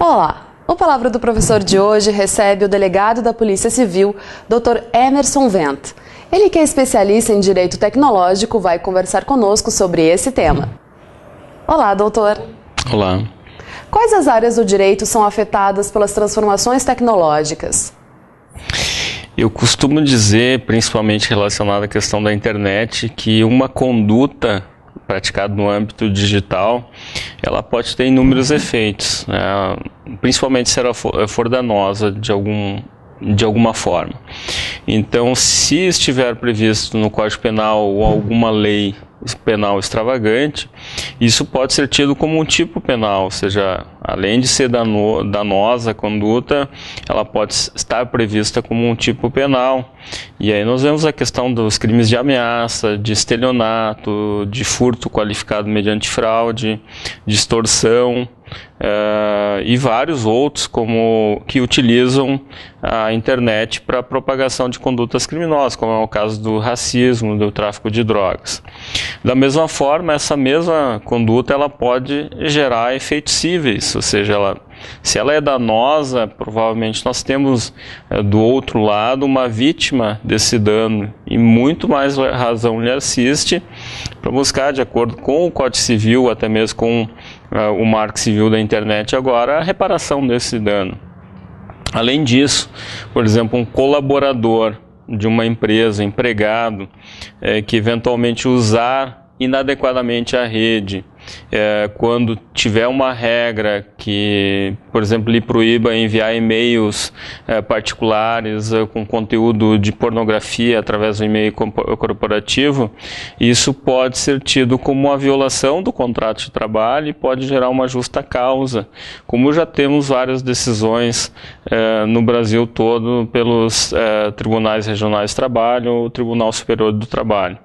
Olá! O Palavra do Professor de hoje recebe o delegado da Polícia Civil, Dr. Emerson Vent. Ele, que é especialista em Direito Tecnológico, vai conversar conosco sobre esse tema. Olá, doutor! Olá! Quais as áreas do direito são afetadas pelas transformações tecnológicas? Eu costumo dizer, principalmente relacionado à questão da internet, que uma conduta praticada no âmbito digital, ela pode ter inúmeros efeitos, né? Principalmente se ela for danosa de alguma forma. Então, se estiver previsto no Código Penal ou alguma lei penal extravagante, isso pode ser tido como um tipo penal, ou seja, além de ser danosa a conduta, ela pode estar prevista como um tipo penal. E aí nós vemos a questão dos crimes de ameaça, de estelionato, de furto qualificado mediante fraude, de extorsão, e vários outros que utilizam a internet para propagação de condutas criminosas, como é o caso do racismo, do tráfico de drogas. Da mesma forma, essa mesma conduta ela pode gerar efeitos cíveis, ou seja, se ela é danosa, provavelmente nós temos do outro lado uma vítima desse dano, e muito mais razão lhe assiste para buscar, de acordo com o Código Civil, até mesmo com o Marco Civil da internet agora, a reparação desse dano. Além disso, por exemplo, um colaborador de uma empresa, empregado, que eventualmente usar inadequadamente a rede, quando tiver uma regra que, por exemplo, lhe proíba enviar e-mails particulares com conteúdo de pornografia através do e-mail corporativo, isso pode ser tido como uma violação do contrato de trabalho e pode gerar uma justa causa, como já temos várias decisões no Brasil todo pelos tribunais regionais de trabalho ou Tribunal Superior do Trabalho.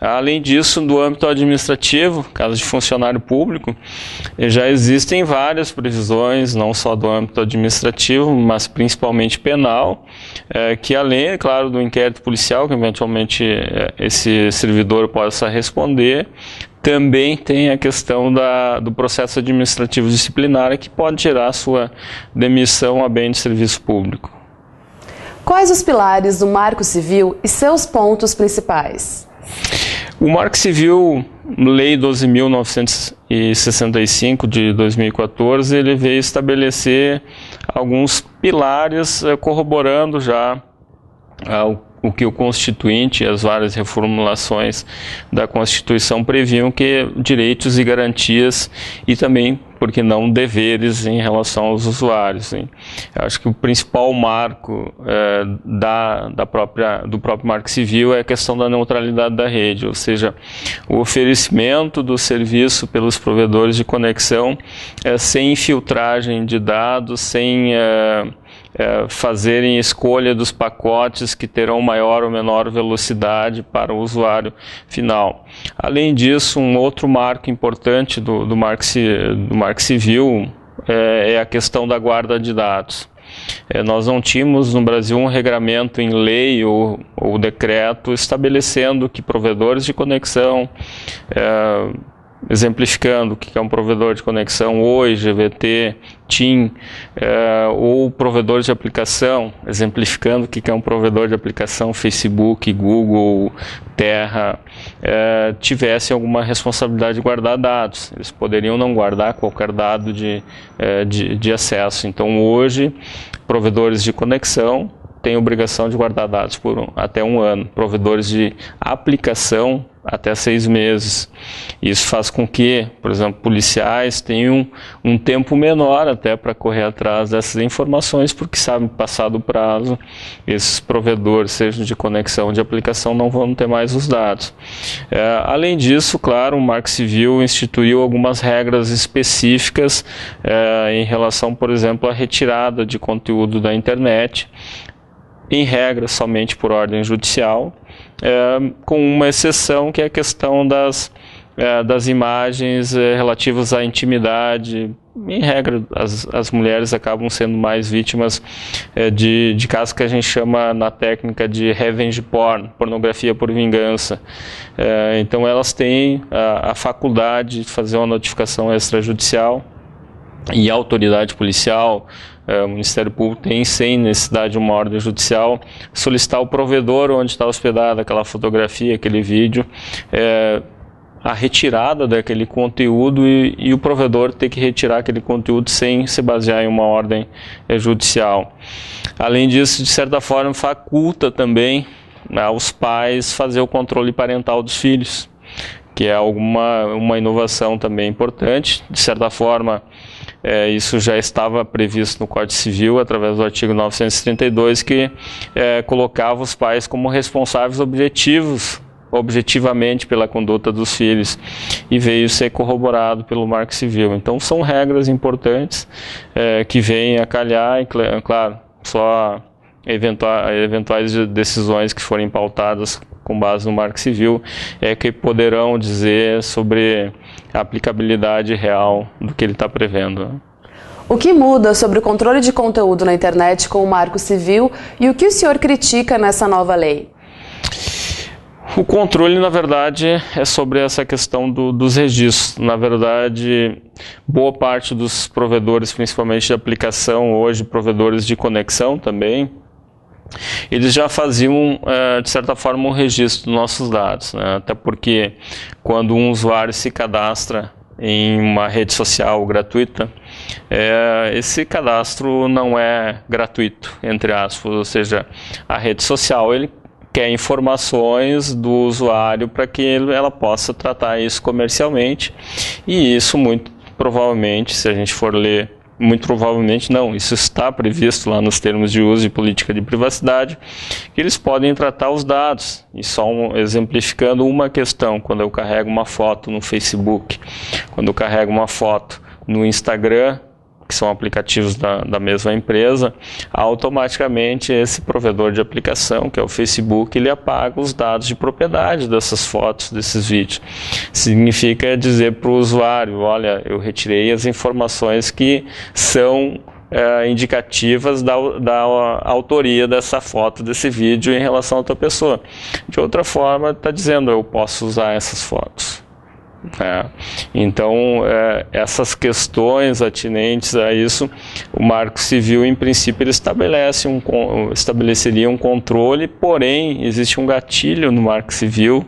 Além disso, do âmbito administrativo, caso de funcionário público, já existem várias previsões, não só do âmbito administrativo, mas principalmente penal, que além, é claro, do inquérito policial, que eventualmente esse servidor possa responder, também tem a questão do processo administrativo disciplinar, que pode gerar a sua demissão a bem de serviço público. Quais os pilares do Marco Civil e seus pontos principais? O Marco Civil, Lei 12.965 de 2014, ele veio estabelecer alguns pilares corroborando já o que o Constituinte e as várias reformulações da Constituição previam, que direitos e garantias e também, por que não, deveres em relação aos usuários, hein? Eu acho que o principal marco do próprio Marco Civil é a questão da neutralidade da rede, ou seja, o oferecimento do serviço pelos provedores de conexão sem infiltragem de dados, sem fazerem escolha dos pacotes que terão maior ou menor velocidade para o usuário final. Além disso, um outro marco importante do Marco Civil é a questão da guarda de dados. Nós não tínhamos no Brasil um regramento em lei ou decreto estabelecendo que provedores de conexão, exemplificando o que é um provedor de conexão, Oi, GVT, TIM, ou provedores de aplicação, exemplificando o que é um provedor de aplicação, Facebook, Google, Terra, tivessem alguma responsabilidade de guardar dados. Eles poderiam não guardar qualquer dado de acesso. Então, hoje, provedores de conexão têm obrigação de guardar dados por até 1 ano, provedores de aplicação até 6 meses. Isso faz com que, por exemplo, policiais tenham um tempo menor até para correr atrás dessas informações, porque sabem que, passado o prazo, esses provedores, seja de conexão ou de aplicação, não vão ter mais os dados. Além disso, claro, o Marco Civil instituiu algumas regras específicas em relação, por exemplo, à retirada de conteúdo da internet, em regra somente por ordem judicial, com uma exceção, que é a questão das imagens relativas à intimidade. Em regra, as mulheres acabam sendo mais vítimas de casos que a gente chama na técnica de revenge porn, pornografia por vingança. Então elas têm a faculdade de fazer uma notificação extrajudicial e a autoridade policial, o Ministério Público tem, sem necessidade de uma ordem judicial, solicitar ao provedor onde está hospedada aquela fotografia, aquele vídeo, a retirada daquele conteúdo e o provedor ter que retirar aquele conteúdo sem se basear em uma ordem judicial. Além disso, de certa forma, faculta também aos pais fazer o controle parental dos filhos, que é uma inovação também importante. De certa forma, isso já estava previsto no Código Civil, através do artigo 932, que colocava os pais como responsáveis objetivamente pela conduta dos filhos, e veio ser corroborado pelo Marco Civil. Então são regras importantes que vêm a calhar, e claro, só eventuais decisões que forem pautadas com base no Marco Civil que poderão dizer sobre a aplicabilidade real do que ele está prevendo. O que muda sobre o controle de conteúdo na internet com o Marco Civil e o que o senhor critica nessa nova lei? O controle, na verdade, é sobre essa questão dos registros. Na verdade, boa parte dos provedores, principalmente de aplicação, hoje provedores de conexão também, eles já faziam, de certa forma, um registro dos nossos dados, né? Até porque quando um usuário se cadastra em uma rede social gratuita, esse cadastro não é gratuito, entre aspas, ou seja, a rede social ele quer informações do usuário para que ela possa tratar isso comercialmente, e isso muito provavelmente, se a gente for ler, muito provavelmente não, isso está previsto lá nos termos de uso e política de privacidade, que eles podem tratar os dados. E só exemplificando uma questão, quando eu carrego uma foto no Facebook, quando eu carrego uma foto no Instagram, que são aplicativos da mesma empresa, automaticamente esse provedor de aplicação, que é o Facebook, ele apaga os dados de propriedade dessas fotos, desses vídeos. Significa dizer para o usuário, olha, eu retirei as informações que são indicativas da autoria dessa foto, desse vídeo em relação a outra pessoa. De outra forma, está dizendo, eu posso usar essas fotos. Então, essas questões atinentes a isso, o Marco Civil, em princípio, ele estabeleceria um controle, porém, existe um gatilho no Marco Civil,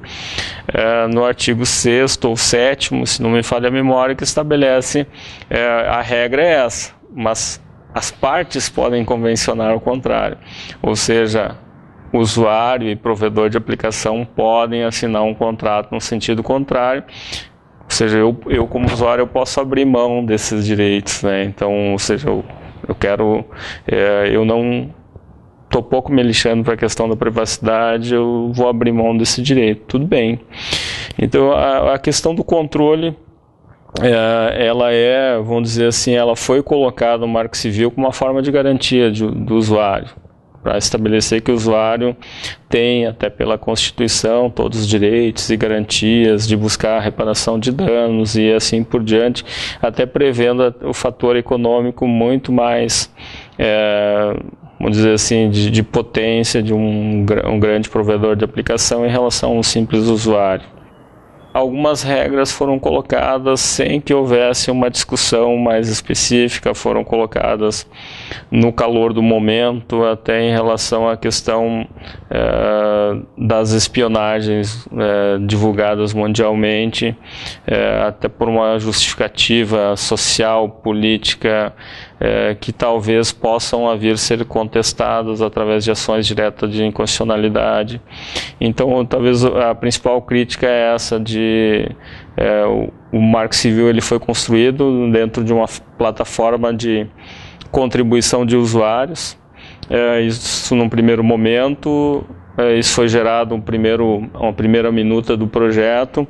no artigo 6º ou 7º, se não me falha a memória, que estabelece, a regra é essa, mas as partes podem convencionar o contrário, ou seja, usuário e provedor de aplicação podem assinar um contrato no sentido contrário, ou seja, eu como usuário eu posso abrir mão desses direitos, né? Então, ou seja, eu não estou pouco me lixando para a questão da privacidade, eu vou abrir mão desse direito, tudo bem. Então, a questão do controle, ela vamos dizer assim, ela foi colocada no Marco Civil como uma forma de garantia do usuário, para estabelecer que o usuário tem, até pela Constituição, todos os direitos e garantias de buscar a reparação de danos e assim por diante, até prevendo o fator econômico muito mais, vamos dizer assim, de potência de um grande provedor de aplicação em relação a um simples usuário. Algumas regras foram colocadas sem que houvesse uma discussão mais específica, foram colocadas no calor do momento, até em relação à questão das espionagens divulgadas mundialmente, até por uma justificativa social, política, que talvez possam vir a ser contestadas através de ações diretas de inconstitucionalidade. Então, talvez a principal crítica é essa o Marco Civil ele foi construído dentro de uma plataforma de contribuição de usuários. Isso num primeiro momento, isso foi gerado uma primeira minuta do projeto.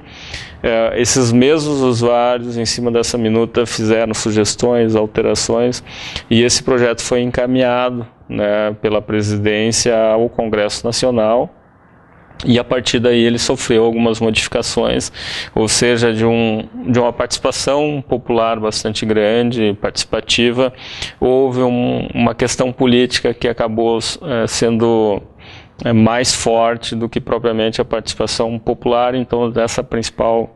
Esses mesmos usuários, em cima dessa minuta, fizeram sugestões, alterações, e esse projeto foi encaminhado, né, pela presidência ao Congresso Nacional, e a partir daí ele sofreu algumas modificações, ou seja, de uma participação popular bastante grande, participativa. Houve uma questão política que acabou sendo mais forte do que propriamente a participação popular, então essa principal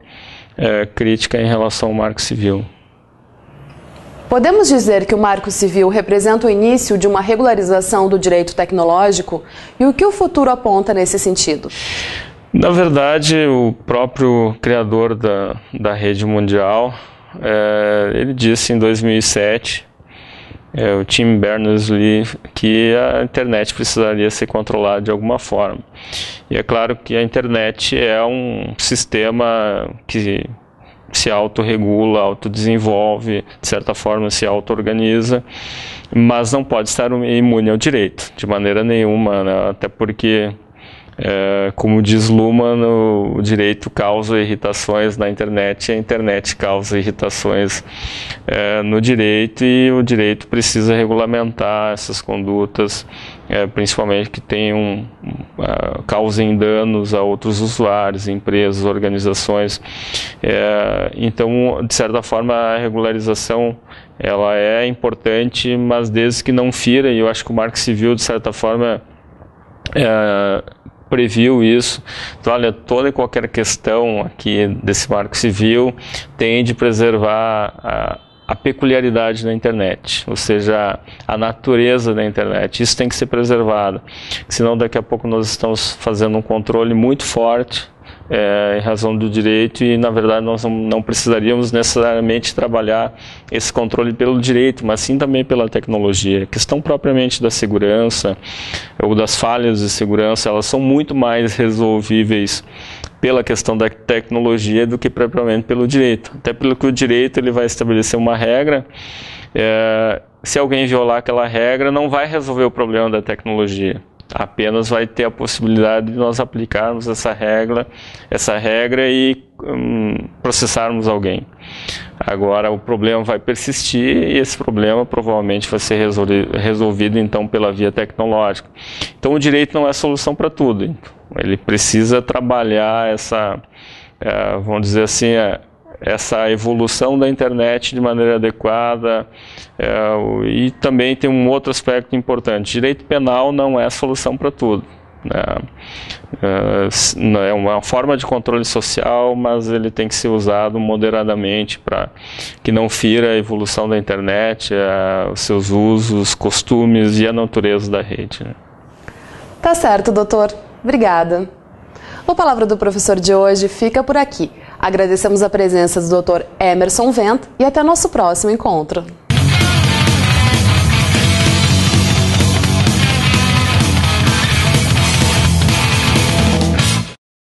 crítica em relação ao Marco Civil. Podemos dizer que o Marco Civil representa o início de uma regularização do direito tecnológico? E o que o futuro aponta nesse sentido? Na verdade, o próprio criador da rede mundial, ele disse em 2007, o Tim Berners-Lee, que a internet precisaria ser controlada de alguma forma. E é claro que a internet é um sistema que se autorregula, autodesenvolve, de certa forma se auto-organiza, mas não pode estar imune ao direito, de maneira nenhuma, né? Até porque, como diz Luhmann, o direito causa irritações na internet, a internet causa irritações no direito, e o direito precisa regulamentar essas condutas, principalmente que tenham, causem danos a outros usuários, empresas, organizações. Então, de certa forma, a regularização ela é importante, mas desde que não fira, e eu acho que o Marco Civil, de certa forma, previu isso. Então, olha, toda e qualquer questão aqui desse Marco Civil tem de preservar a peculiaridade da internet, ou seja, a natureza da internet. Isso tem que ser preservado, senão daqui a pouco nós estamos fazendo um controle muito forte em razão do direito, e na verdade nós não precisaríamos necessariamente trabalhar esse controle pelo direito, mas sim também pela tecnologia. A questão propriamente da segurança ou das falhas de segurança, elas são muito mais resolvíveis pela questão da tecnologia do que propriamente pelo direito. Até pelo que o direito ele vai estabelecer uma regra, se alguém violar aquela regra, não vai resolver o problema da tecnologia. Apenas vai ter a possibilidade de nós aplicarmos essa regra e processarmos alguém. Agora o problema vai persistir, e esse problema provavelmente vai ser resolvido então pela via tecnológica. Então o direito não é a solução para tudo. Ele precisa trabalhar essa, vamos dizer assim, essa evolução da internet de maneira adequada, e também tem um outro aspecto importante: direito penal não é a solução para tudo, é uma forma de controle social, mas ele tem que ser usado moderadamente para que não fira a evolução da internet, os seus usos, costumes e a natureza da rede, né? Tá certo, doutor. Obrigada. O Palavra do Professor de hoje fica por aqui. Agradecemos a presença do Dr. Emerson Wendt e até nosso próximo encontro.